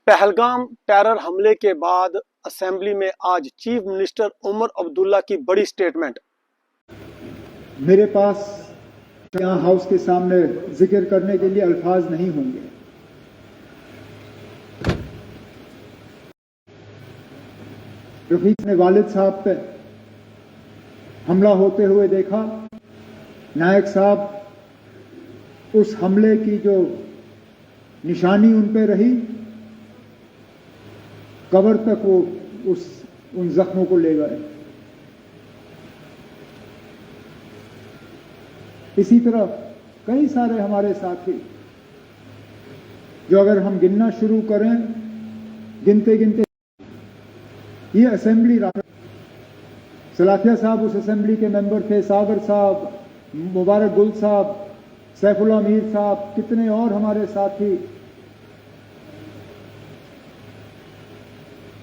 Pahalgam terror हमले के बाद असेंबली में आज चीफ मिनिस्टर उमर अब्दुल्ला की बड़ी स्टेटमेंट। मेरे पास यहाँ हाउस के सामने जिक्र करने के लिए अल्फाज नहीं होंगे। रफीक ने वालिद साहब पे हमला होते हुए देखा। नायक साहब उस हमले की जो निशानी उन पे रही, कब्र तक वो उन जख्मों को ले गए। इसी तरह कई सारे हमारे साथी जो अगर हम गिनना शुरू करें, गिनते गिनते ये असेंबली सलाथिया साहब उस असेंबली के मेंबर थे, सागर साहब, मुबारक गुल साहब, सैफुल्लाह मीर साहब, कितने और हमारे साथी।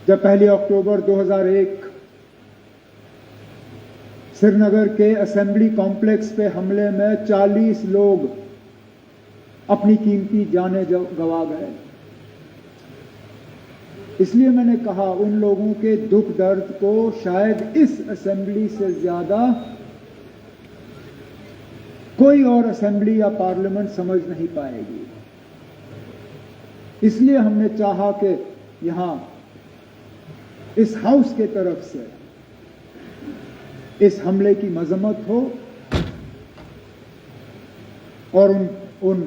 जब 1 अक्टूबर 2001 श्रीनगर के असेंबली कॉम्प्लेक्स पे हमले में 40 लोग अपनी कीमती जानें गंवा गए, इसलिए मैंने कहा उन लोगों के दुख दर्द को शायद इस असेंबली से ज्यादा कोई और असेंबली या पार्लियामेंट समझ नहीं पाएगी। इसलिए हमने चाहा कि यहां इस हाउस के तरफ से इस हमले की मजम्मत हो और उन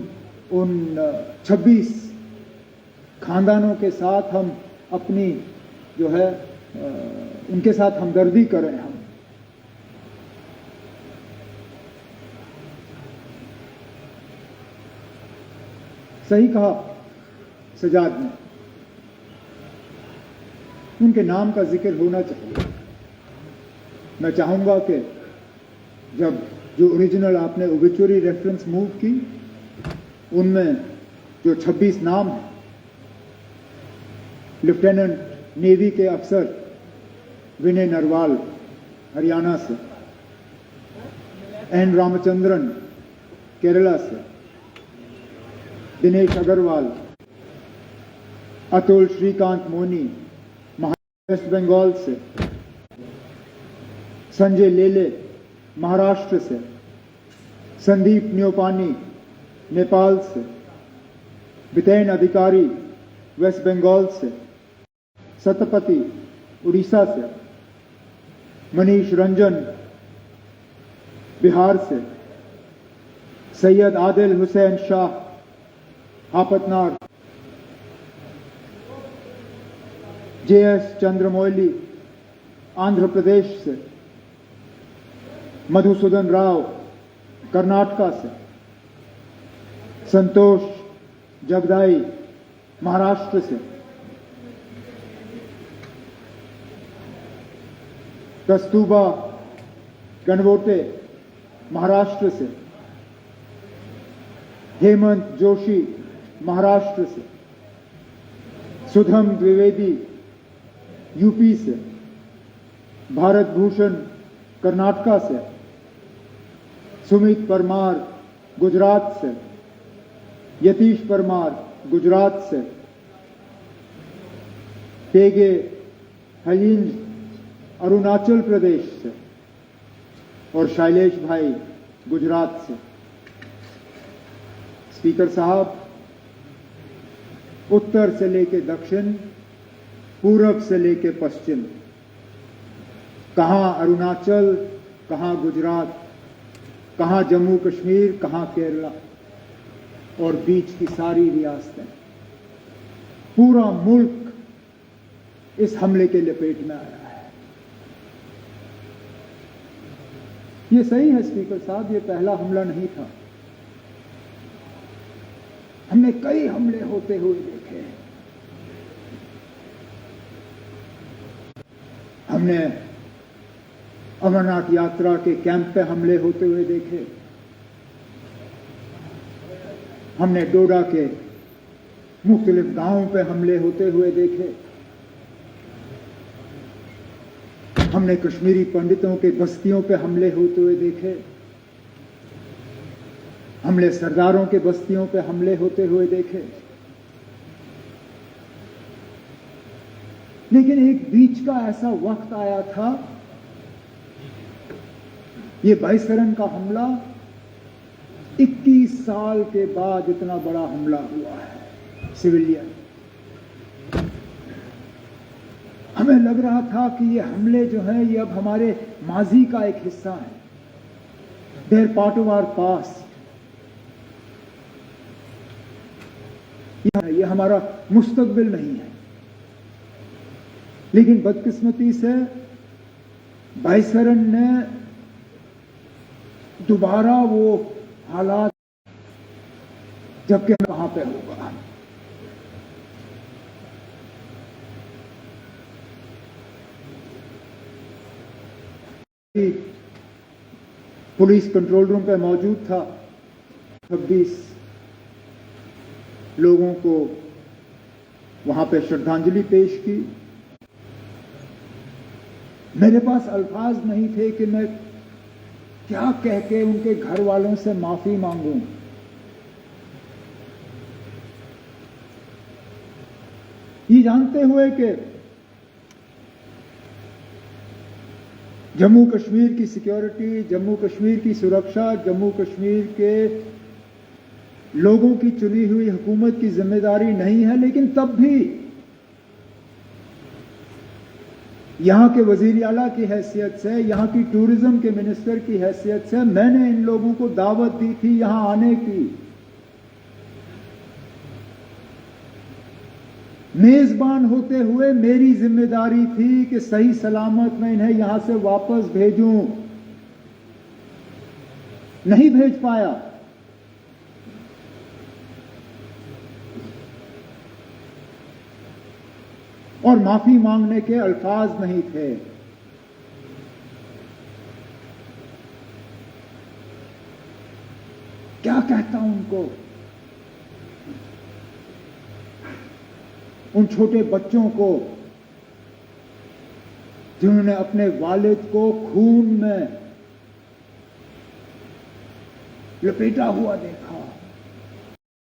26 खानदानों के साथ हम अपनी जो है उनके साथ हमदर्दी करें। हम सही कहा सजाद ने, उनके नाम का जिक्र होना चाहिए। मैं चाहूंगा कि जब जो ओरिजिनल आपने ओबिचुरी रेफरेंस मूव की, उनमें जो 26 नाम हैं, लेफ्टिनेंट नेवी के अफसर विनय नरवाल हरियाणा से, एन रामचंद्रन केरला से, दिनेश अग्रवाल, अतुल श्रीकांत मोनी वेस्ट बंगाल से, संजय लेले महाराष्ट्र से, संदीप न्योपानी नेपाल से, बितेन अधिकारी वेस्ट बंगाल से, सतपति उड़ीसा से, मनीष रंजन बिहार से, सैयद आदिल हुसैन शाह हापतनार, JS चंद्रमौली आंध्र प्रदेश से, मधुसूदन राव कर्नाटका से, संतोष जगदाई महाराष्ट्र से, कस्तूबा गणवोटे महाराष्ट्र से, हेमंत जोशी महाराष्ट्र से, सुधम द्विवेदी यूपी से, भारत भूषण कर्नाटका से, सुमित परमार गुजरात से, यतीश परमार गुजरात से, तेगे हलींज अरुणाचल प्रदेश से और शैलेश भाई गुजरात से। स्पीकर साहब, उत्तर से लेके दक्षिण, पूरब से लेके पश्चिम, कहां अरुणाचल, कहां गुजरात, कहां जम्मू कश्मीर, कहां केरला और बीच की सारी रियासतें, पूरा मुल्क इस हमले के लपेट में आया है। ये सही है स्पीकर साहब, ये पहला हमला नहीं था। हमने कई हमले होते हुए देखे हैं। हमने अमरनाथ यात्रा के कैंप पे हमले होते हुए देखे, हमने डोडा के मुख्तलिफ गांवों पे हमले होते हुए देखे, हमने कश्मीरी पंडितों के बस्तियों पे हमले होते हुए देखे, हमने सरदारों के बस्तियों पे हमले होते हुए देखे। लेकिन एक बीच का ऐसा वक्त आया था, ये बाईसरन का हमला 21 साल के बाद इतना बड़ा हमला हुआ है सिविलियन। हमें लग रहा था कि ये हमले जो हैं ये अब हमारे माजी का एक हिस्सा है, their part of our past. ये हमारा मुस्तकबिल नहीं है। लेकिन बदकिस्मती से बाईसरन ने दोबारा वो हालात, जबकि कहां पे होगा। पुलिस कंट्रोल रूम पे मौजूद था, 26 लोगों को वहां पे श्रद्धांजलि पेश की। मेरे पास अल्फाज नहीं थे कि मैं क्या कह के उनके घर वालों से माफी मांगूं। ये जानते हुए कि जम्मू कश्मीर की सिक्योरिटी, जम्मू कश्मीर की सुरक्षा, जम्मू कश्मीर के लोगों की चुनी हुई हुकूमत की जिम्मेदारी नहीं है, लेकिन तब भी यहां के वजीर आला की हैसियत से, यहां की टूरिज्म के मिनिस्टर की हैसियत से मैंने इन लोगों को दावत दी थी यहां आने की। मेजबान होते हुए मेरी जिम्मेदारी थी कि सही सलामत मैं इन्हें यहां से वापस भेजूं। नहीं भेज पाया। और माफी मांगने के अल्फाज नहीं थे। क्या कहता हूं उनको, उन छोटे बच्चों को जिन्होंने अपने वालिद को खून में लपेटा हुआ देखा।